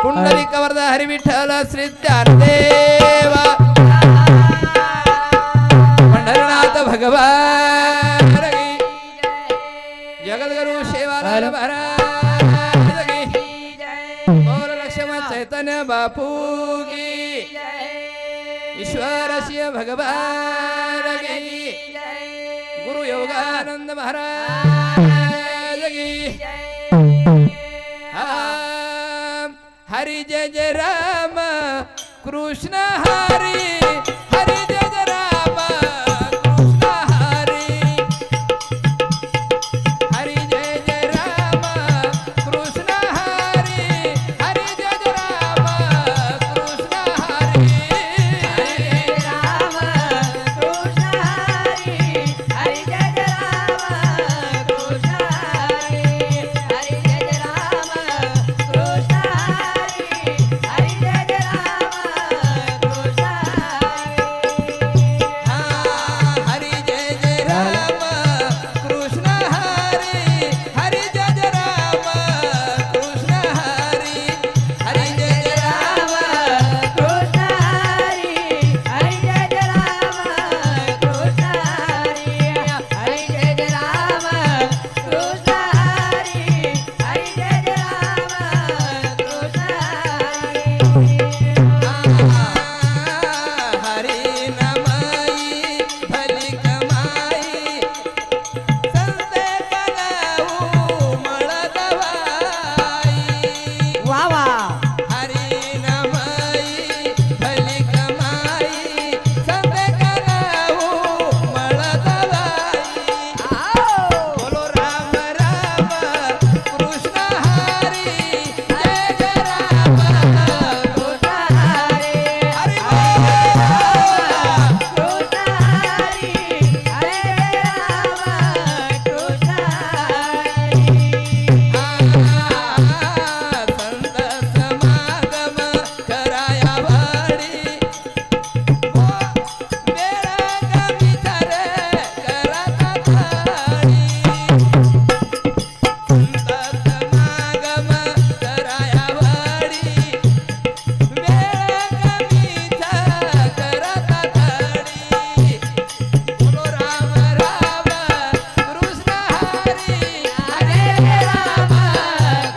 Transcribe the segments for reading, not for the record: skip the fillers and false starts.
कुंडली कवरदा हरी विठ्ठल श्री ज्ञानदेव पंढरनाथ भगवान की जगद्गुरु सेवालाल महाराज की बोल लक्ष्मण चैतन्य बापू की ईश्वर शिव भगवान की गुरु योगानंद महाराज की हरि जय जय राम कृष्ण हरि हरि जय जय राम कृष्ण हरि हरि जय जय राम कृष्ण हरि हरि जय जय राम कृष्ण हरि राम कृष्ण हरि हरि जय जय राम कृष्ण हरि हरि जय जय राम कृष्ण हरि हरि जय जय राम कृष्ण हरि जय जय राम कृष्ण हरि हरि जय जय राम कृष्ण हरि हरि जय जय राम कृष्ण हरि हरि जय जय राम कृष्ण हरि हरि जय जय राम कृष्ण हरि हरि जय जय राम कृष्ण हरि नमई भली कमाई संते कलाऊ मळदवाई वा वा हरि नमई भली कमाई संते कलाऊ मळदवाई बोलो राम राम कृष्ण हरि जय जय राम कृष्ण हरि हरि कृष्ण हरि हरे राम कृष्ण हरि संत समागम कराया वाडी वेळा कमी धरे करता थाडी संत समागम कराया वाडी वेळा कमी करता थाडी बोलो राम राम कृष्ण हरी हरे राम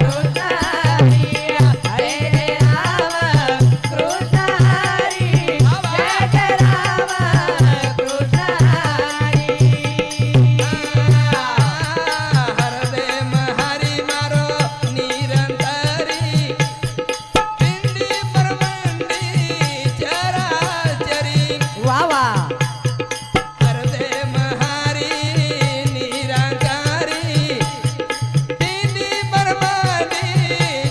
कृष्ण हरि हरे राम कृष्ण हरि जय जय राम कृष्ण हरि हरदे हरि मारो निरंतरी पिंडी परमंडी चराचरी वा वा हरदे हरि निरंकारी पिंडी परमंडी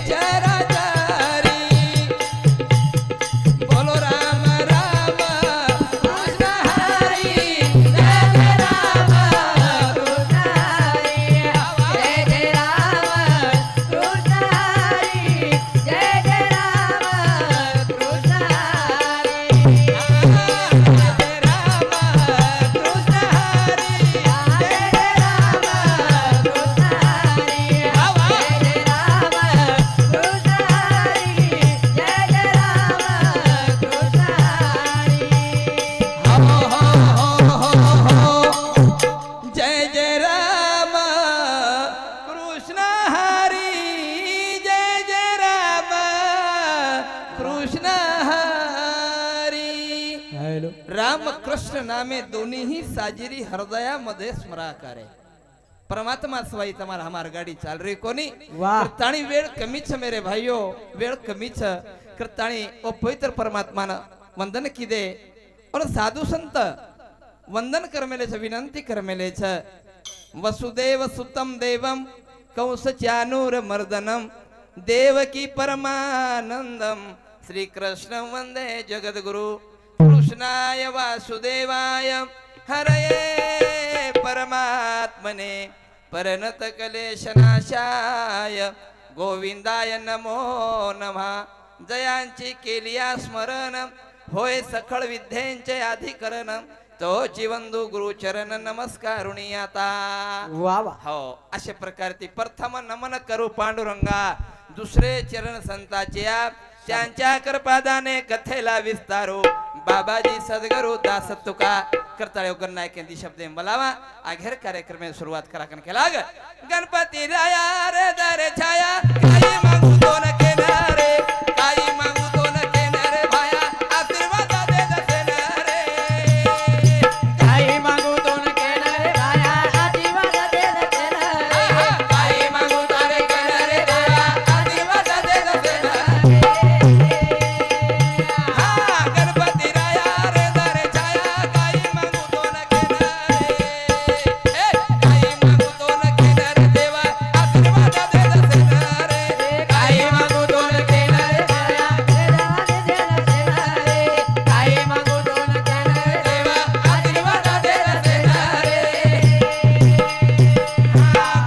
चराचरी बोलो राम राम कृष्ण हरि जय जय राम कृष्ण हरि जय जय राम कृष्ण हरि जय जय राम कृष्ण हरि जय जय राम कृष्ण हरि जय जय राम कृष्ण हरि राम कृष्ण नामे दोन्ही साजिरी हृदयामध्ये स्मराकारे परमात्मा सवाई तुम्हारा हमार गाड़ी चाल रही कोनी वाह। ताणी वेळ कमीच मेरे भाइयों वेळ कमीच करताणी ओ पवित्र परमात्मा वंदन किदे और साधु संत वंदन करमेले छ विनंती करमेले छ वसुदेव सुतम देवम कंस चानूर मर्दनम देवकी परमानंदम श्री कृष्ण वंदे जगद्गुरु कृष्णाय वासुदेवाय हरये परमात्मने परनत कलेशनाशाय गोविंदाय नमो नमः जयांची केलिया स्मरण होय सखळ विद्येंचे अधिकरण तो जीवंदू गुरुचरण नमस्कारुणी आता वा वा हो अशा प्रकारे ती प्रथम नमन करू पांडुरंगा दुसरे चरण संताचे त्यांच्या कृपादाने कथेला विस्तारो बाबाजी सद्गुरु दास तुका करता योगर नायक यांनी शब्द बोलावा अखेर कार्यक्रम सुरुवात करा केला गणपती राया रे दरे छाया काही मागू तो न केला रे काही मागू तो न केला रे भाया आशीर्वाद दे दसे न रे काही मागू तो न केला रे भाया आशीर्वाद दे दसे न रे काही मागू तो न केला रे भाया आशीर्वाद दे दसे न गणपती राया रे दरे छाया काही मागू तो न केला रे काही मागू तो न केला रे देवा आशीर्वाद दे दसे न रे काही मागू तो न केला रे भाया आशीर्वाद दे दसे न रे काही मागू तो न केला रे देवा आशीर्वाद दे दसे न रे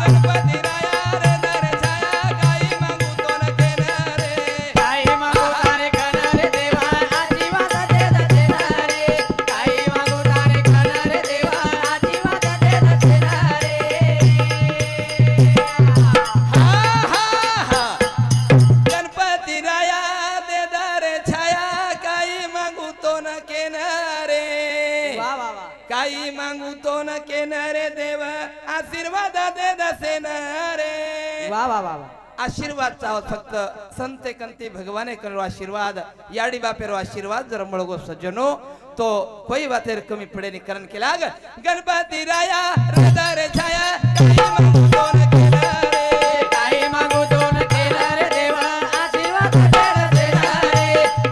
गणपती राया रे दरे छाया काही मागू तो न केला रे काही मागू तारे खाना रे देवा आशीर्वाद दे दसे न रे काही मागू तारे खाना रे देवा आशीर्वाद दे दसे न गणपती राया दे दरे छाया काही मागू तो न केना रे वा वा वा काही मागू तो न केना रे देव आशीर्वाद दे दसे न रे वा वा वा वा आशीर्वाद चाहत फक्त संते कंती भगवाने करो आशीर्वाद याडी बापेरो आशीर्वाद जर मळगो सज्जनो तो कोई बातेर कमी पडे नि करण केला गणपती राया हृदय छाया काही मागू तो न केना रे काही मागू तो न केला रे देवा आशीर्वाद दे दसे न रे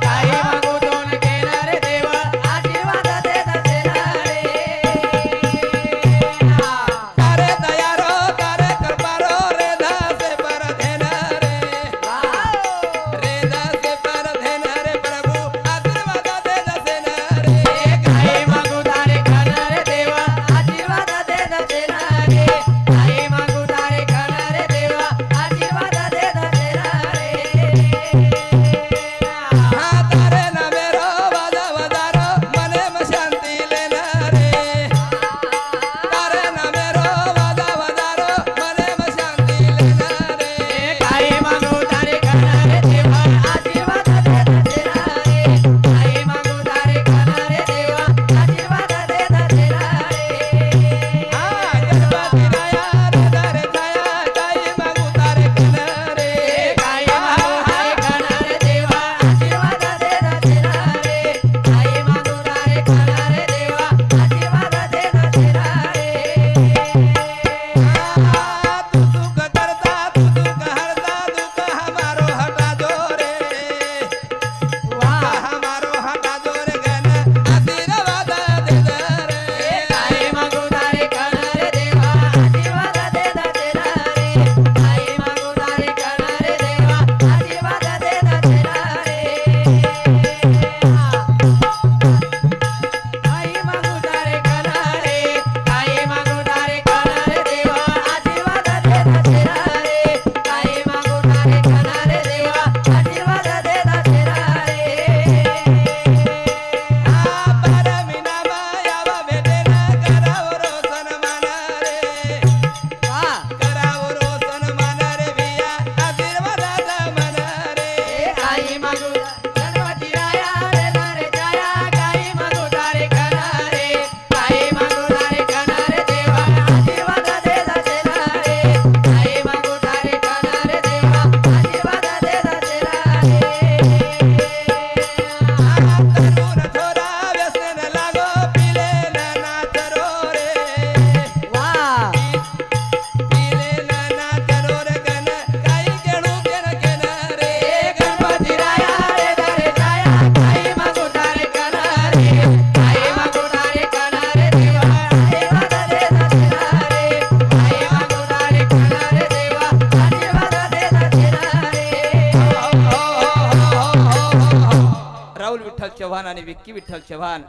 काही मागू तो न केला रे देवा आशीर्वाद दे दसे न तारे दयारो तारे कृपारो रे दासे पर धेन रे रे दासे पर धेन रे प्रभु आशीर्वाद दे दसे न रे काही मागू तारे खाना रे देवा आशीर्वाद दे दसे न रे काही मागू तारे खाना रे देवा आशीर्वाद दे दसे न हा तारे नवेरो वादा वदारो मने म शांती लेन रे तारे नवेरो वादा वदारो मने म शांती लेन रे काही मागू तारे खाना रे देवा आशीर्वाद दे दसे न रे काही मागू तारे खाना रे देवा आशीर्वाद दे दसे न हा गणपती राया रे दरे छाया काही मागू तारे कन रे काही मागू तारे खाना रे देवा आशीर्वाद दे दसे न रे काही मागू तारे खाना रे देवा आशीर्वाद दे दसे न तू सुख करता तू दुख हरता दुख हमारो हटा दो रे वाह हमारो हटा दो रे गण आशीर्वाद दे दे रे काही मागू तारे खाना रे देवा आशीर्वाद दे दसे न रे काही मागू तारे खाना रे देवा आशीर्वाद दे दसे न काही मागू तारे खाना रे काही मागू तारे खाना रे देवा आशीर्वाद दे दसे न रे काही मागू तारे खाना रे देवा आशीर्वाद दे दसे न परमिना मायावा भेटे ना करावो रो सन्मान रे वाह करावो रो सन्मान रे बिया आशीर्वाद मन रे काही मागू गणपती राया रे दरे छाया काही मागू तारे खाना रे काही मागू तारे खाना रे देवा आशीर्वाद दे दसे न रे काही मागू तारे खाना रे देवा आशीर्वाद दे दसे न तरुण थोरा व्यसन लागो पिले ना नाचरो रे वाह पिले ना नाचरो रे गण काही केणू केन केन रे गणपती राया रे दरे छाया काही मागू तारे खाना रे काही मागू तारे खाना रे देवा आशीर्वाद दे दसे न रे काही मागू तारे खाना रे देवा आशीर्वाद दे दसे न राहुल विठ्ठल चौहान आणि विक्की विठ्ठल चौहान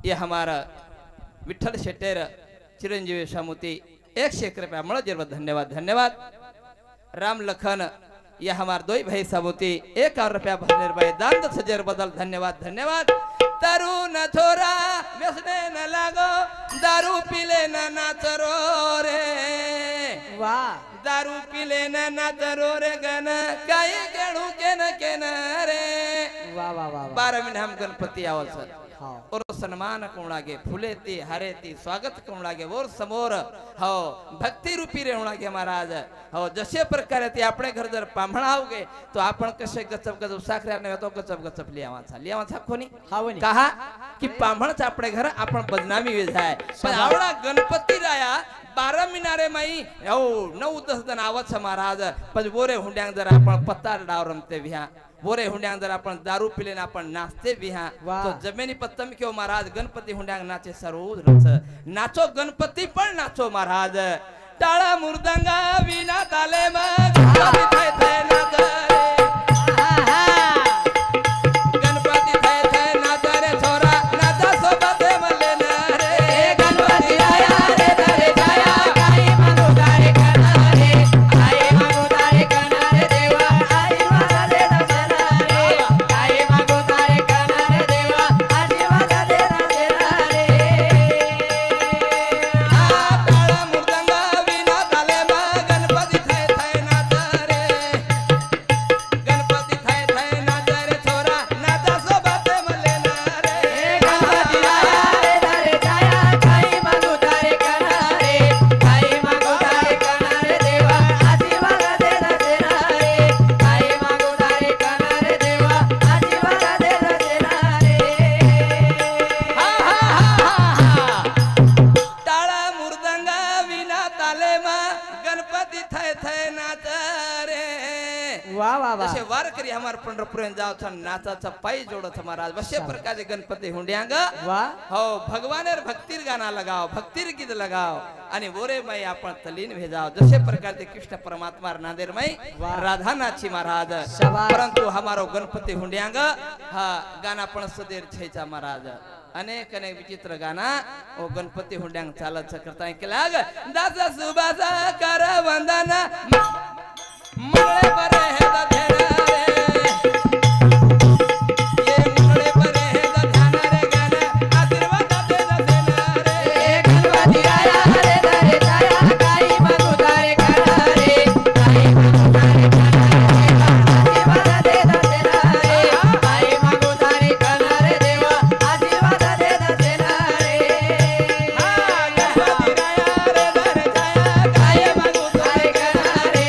ये हमारा विठ्ठल शेटेर चिरंजीवी सामुती 101 रुपया मळ जरूर धन्यवाद धन्यवाद राम लखन ये हमार दोई भाई सामुती 51 रुपया भरने भाई दान सजर बदल धन्यवाद धन्यवाद तरुण थोरा व्यसने न लागो दारू पिले न नाचरो रे वाह दारू पिले ना जरूर गण काही गणू केन रे वा वा वा 12 महिने हम गणपती आवत हाँ और सन्मान कोण लागे फुले ती हरे ती स्वागत कोण लागे और समोर हो भक्ती रूपी रे लागे महाराज हो जसे प्रकारे ती आपणे घर जर पामणावगे तो आपण कसे गचप गचप साखऱ्या ने तो गचप लियावा कोणी हावनी कहा की पामणच आपणे घर आपण बदनामी वे जाय पण आवडा गणपती राया 12 मिनारे माई ओ 9-10 जण आवत महाराज पण बोरे हुंड्यांग जर आपण पत्तार डाव रमते विहा बोरे हुंड्यांग जर आपण दारू पिले ना आपण नाचते विहा तो जमिनी पत्तम क्यों महाराज गणपती हुंड्यांग नाचे सरोज रच नाचो गणपती पण नाचो महाराज टाळा मुर्दंगा विना ताले मग गणपती थे नाच गणपती थे नाच रे छोरा नाचा सोबत मले ना रे गणपती राया रे रे जाया काही मागू तारे कनारे काही मागू तारे कनारे देवा आशीर्वाद दे दसरा रे काही मागू तारे कनारे देवा आशीर्वाद दे दसरा रे टाळा मुर्दंगा विना ताले मग गणपती थे नाच रे गणपती थे नाच रे छोरा नाचा सोबत मले ना रे गणपती राया रे रे जाया काही मागू तारे कनारे काही मागू तारे कनारे देवा आशीर्वाद दे दसरा रे काही मागू तारे कनारे देवा आशीर्वाद दे दसरा रे टाळा मुर्दंगा विना ताले गणपती थे नाच रे वाह वाह वाह जसे वारकरी हमार पंढरपूर जाओ छ नाचाचा पायी जोडत महाराज वशे प्रकारे गणपती हुंड्यांग वाह हो भगवानेर भक्तीर गाना लगाओ भक्तीर गीत लगाओ आणि वोरे माई आपण तलीन भेजाओ जसे प्रकारे कृष्ण परमात्मा नांदेर माई राधा नाची महाराज शाबाश. परंतु हमारो गणपती हुंड्यांग हा गाना पण सदेर छेचा महाराज अनेक विचित्र गाना ओ गणपती हुंड्यांग चालत करता केलाग दास सुबास कर वंदन मंगळे बरे हे दधेरा रे ये मंगळे बरे हे दधाना रे गाना आशीर्वाद दे दधेना रे गणपती राया रे रे जाया काही मागू तारे कनारे काही मागू तारे कनारे आशीर्वाद दे दसरा रे काही मागू तारे कनारे देवा आशीर्वाद दे दसरा रे गणपती राया रे रे जाया काय मागू तारे कनारे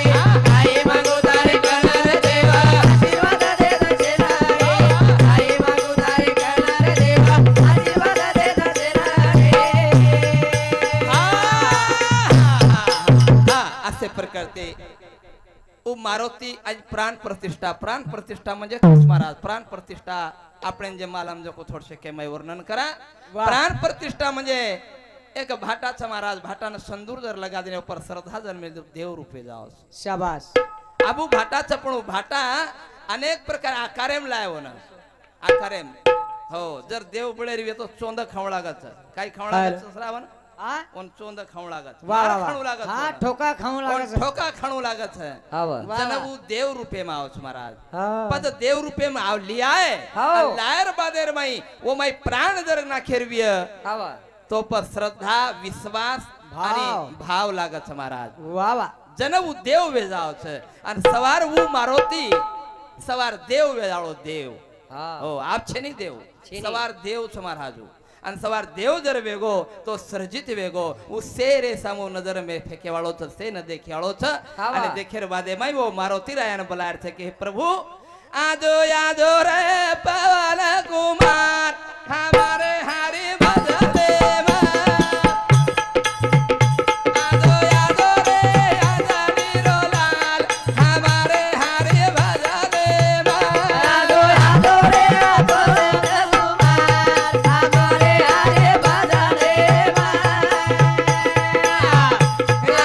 काही मागू तारे कनारे देवा आशीर्वाद दे दसरा रे काही मागू तारे कनारे देवा आशीर्वाद दे दसरा रे असे प्रकारचे ओ मारुती आज प्राण प्रतिष्ठा म्हणजे कृष्ण महाराज प्राण प्रतिष्ठा आपण जे मालम जो को थोडसे केमय वर्णन करा वाह. प्राण प्रतिष्ठा म्हणजे एक भाटाचा महाराज भाटानं संदूर जर लगा देने ऊपर श्रद्धा जन्मे देव रूपे जाओ शाबाश आबू भाटाचा पण भाटा अनेक प्रकार आकारेम लायव ना आकारेम हो जर देव बळेरी येतो चोंद खावं लागत काही खावं लागत श्रावण आ कोण चोंद खावं लागत वाह मार वाह खाणू लागत हाँ ठोका खाऊं कोण लागत ठोका खाणू लागत है वाह. जनबू देव रूपे में आवच महाराज हाँ. पद देव रूपे में आव लियाए हाओ. लायर बादेर माई वो माई प्राण जर ना खेरविय आवा तो पर श्रद्धा विश्वास भाव. आणि भाव लागत છે महाराज वाह वाह जनबू देव वेजाव છે અને સવાર હું મારોતી સવાર દેવ વેજાળો દેવ हाँ हो आप છે ની દેવ છે ની. સવાર દેવ છે महाराजू અને સવાર દેવ જર વેગો તો સર્જિત વેગો ઉ સેરે સામો નજર મે ફેકે વાળો છે સે ન દેખે વાળો છે હા. અને દેખેર બાદે માં વો મારો તિરાયન બલાર છે કે પ્રભુ આજો યાદો રે પવન કુમાર હમારે હારી ભજતે આજો યાદો રે આજાની રોલાલ હમારે હારી ભજતે आदो आदो रे आदो रे कुमार हमारे हरे बजाने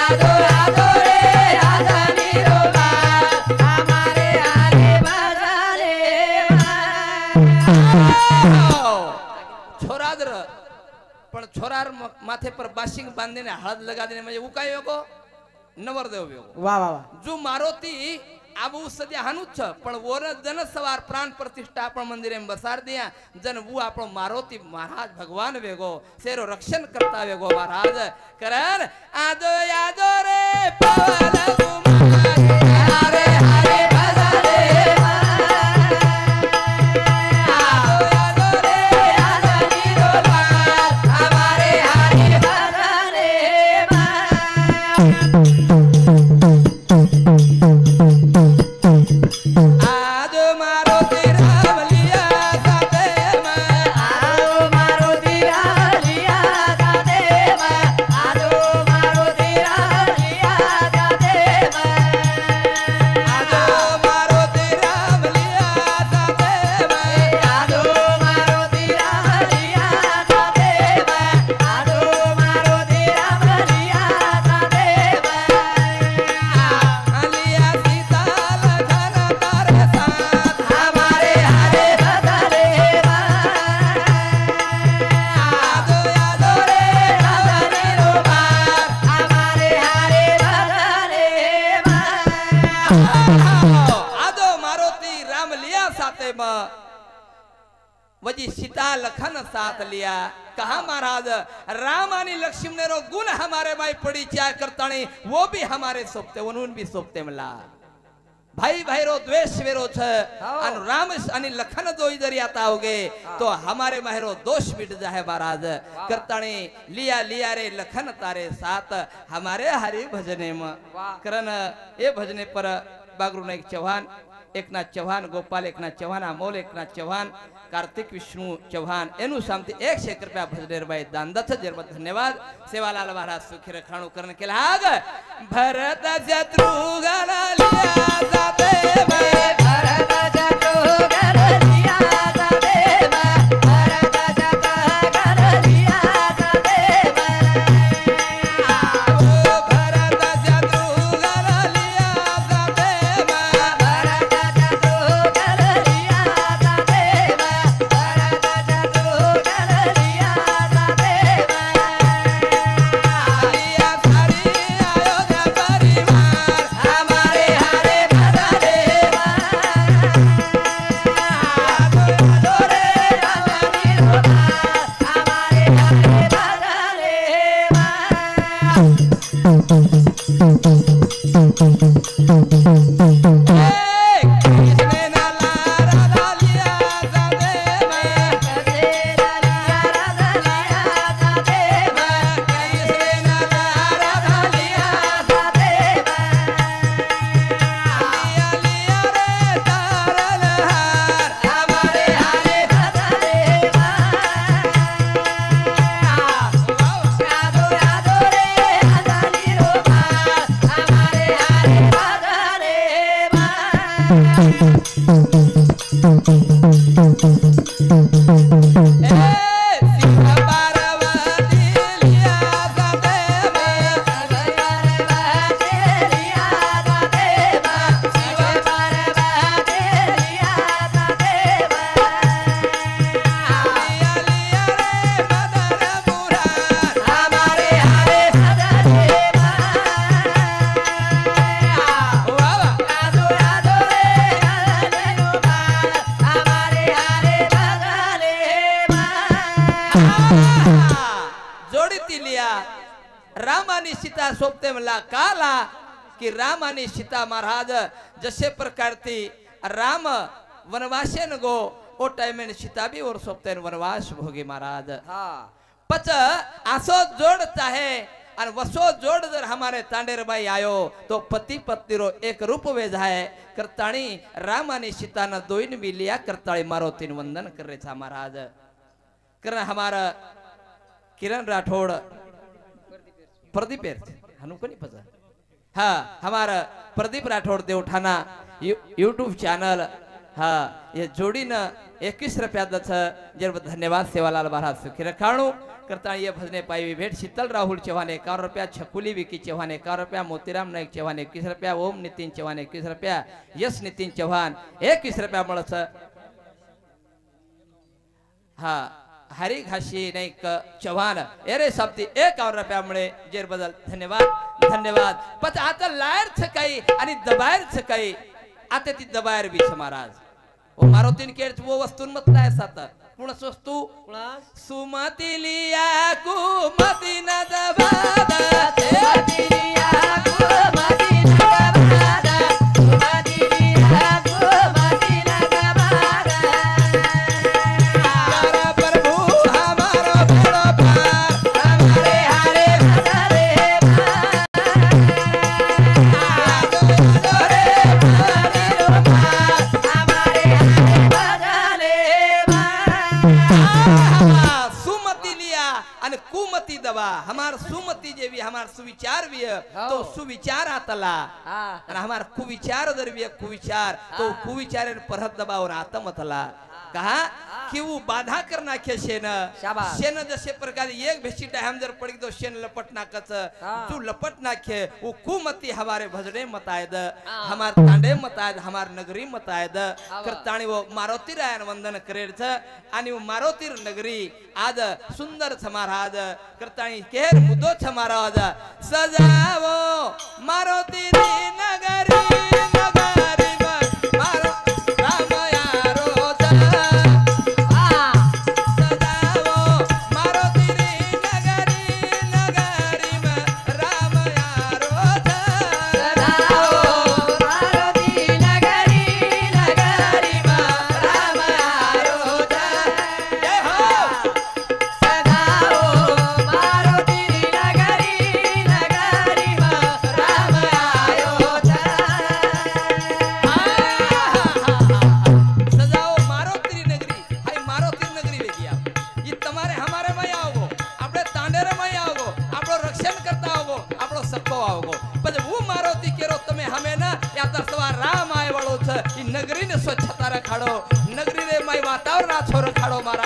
आदो आदो रे आजानी रोलाल हमारे हरे बजाने छोरादर पण छोरार माथे पर बाशिंग बांधीने हळद लगा देने म्हणजे उकाय वेगो नवरदेव वेगो वाह वाह वाह जो मारुती આબુ સદ્યા હાનું જ છે પણ વોર જન સવાર પ્રાણ પ્રતિષ્ઠા પણ મંદિરે બસાર દિયા જન વું આપણો મારોતી મહારાજ ભગવાન વેગો શેરો રક્ષણ કરતા વેગો મહારાજ કરન આદો યાદો રે પવન ગુમારે હારે ભજરે આદો યાદો રે આદની રોલા અમારે હારે ભજરે આદો મારો તીરામ લિયા સાથે માં આદો મારો તીરા લિયા સાથે માં આદો મારો તીરા લિયા સાથે માં આદો મારો તીરામ લિયા સાથે માં આદો મારો તીરા લિયા સાથે માં આદો મારો તીરા લિયા સાથે માં આલિયા સીતા લખન તારે સાથ हमारे हरे बदले આદો યાદો રે हमारे रोबार हमारे हरे बदले આદો મારો તીરામ લિયા સાથે માં वजी सीता लखन साथ लिया कहा महाराज राम आणि लक्ष्मण ने रो गुण हमारे भाई पड़ी क्या करतानी वो भी हमारे सोपते उन्होंने भी सोपते मिला भाई भाई रो द्वेष वेरो छ अन राम आणि लखन दो इधर आता होगे तो हमारे माहरो दोष मिट जाए महाराज करतानी लिया लिया रे लखन तारे साथ हमारे हरि भजने में करन ये भजने पर बागरू नाईक चौहान एकनाथ चौहान गोपाल एकनाथ चौहान अमोल एकनाथ चौहान कार्तिक विष्णु चौहान एनु सामती 100 रुपया भजनेर भाई दानदथ जरबत धन्यवाद सेवालाल महाराज सुखी रखाणु करने के लाग भरत शत्रुघ्न लिया जाते में भरत शत्रुघ्न लिया जाते में भरत शत्रुघ्न लिया जाते में भरत शत्रुघ्न लिया जाते में भरत शत्रुघ्न लिया जाते में भरत शत्रुघ्न लिया जाते में लिया सारी अयोध्या परिवार हमारे हरे बदले दोरे हमारी रोबार हमारे हरे बदले कृष्ण नाला राधा लिया जाते में कसेरा लिया राधा लिया जाते में कृष्ण नाला राधा लिया जाते में लिया लिया रे तारनहार हमारे हरे बदले यादो यादो रे हजारी रोबार हमारे हरे बदले सीता पार्वती लिया जाते में लिया जाते में शिव पार्वती लिया जाते में लिया लिया रे मदन मुरार हमारे हरे बदले वाह यादो यादो रे हजारी रोबार हमारे हरे बदले जोड़ी ती लिया राम आणि सीता सोबते मला काला की राम आणि सीता महाराज जसे प्रकार ती राम वनवासेन गो ओ टाइम सीता भी और सोबते वनवास भोगी महाराज पच आसो जोड चाहे और वसो जोड जर हमारे तांडेरबाई आयो तो पति पत्नी रो एक रूप वे जाए करताणी राम आणि सीता न दोइन भी लिया करताळी मारो तीन वंदन करे था महाराज कारण हमारा किरण राठौड़ प्रदीप हनु को नहीं पता हाँ हमारा प्रदीप राठौड़ देवठाना यूट्यूब चैनल हाँ ये जोड़ी न 21 रुपया दस जर धन्यवाद सेवालाल महाराज सुखी रखाणु करता ये भजने पाई भेट शीतल राहुल चौहान 51 रुपया छकुली विकी चौहान 51 रुपया मोतीराम नाईक चौहान 21 रुपया ओम नितिन चौहान 21 रुपया यश नितिन चौहान 21 रुपया મળે हाँ हरी घाशी नाईक चौहान एरे सप्ती 51 रुपया मिळे जेर बदल धन्यवाद धन्यवाद पच आता लायर छकाई आणि दबायर छकाई आता ती दबायर बी महाराज ओ मारुतीन केच वो वस्तून मतलाय सात पुणस वस्तू सुमती लिया कुमती न दबादा सुमतिलिया कुमति नगबादा सुमतिलिया कुमति नगबादा हमारा प्रभु हमारा बड़ो पार हमारे हरे भजरे सुमती लिया आणि कुमती दबा हमार सुमती जेवी हमार सुविचार भी है तो सुविचार आतला आणि हमार कुविचार जर भी है कुविचार तो कुविचार परत दबावर आतमतला कहा कि वो बाधा करना के शेन शाबाश। शेन जसे प्रकार एक भेसी टाइम जर पड़ी तो शेन लपट नाकच तू लपट नाखे वो कुमती हमारे भजने मतायद हमार तांडे मतायद हमार नगरी मतायद करताणी वो मारुती रायन वंदन करेच आणि वो मारुती नगरी आज सुंदर समाराज करताणी केर मुदो समाराज सजावो मारुती नगरी नगरी मारो राम यारो सजावो मारुती नगरी नगरी राम यारो सदाओ मारुति नगरी नगरी राम आरोध जय हो सदाओ मारुति नगरी नगरी राम आरोध सजाओ मारुती नगरी हाय मारुती नगरी वेगी आप ये तुम्हारे हमारे में आओगो આપણે તાંડેરે માં आओगो આપણો રક્ષણ કરતા आओगो આપણો સખો आओगो પછી હું મારુતી કેરો તમે હમે ના યા તો સવાર રામ આય વાળો છે ઈ નગરી ને સ્વચ્છતા રખાડો નગરી રે માય વાતાવરણ છોર રખાડો મારા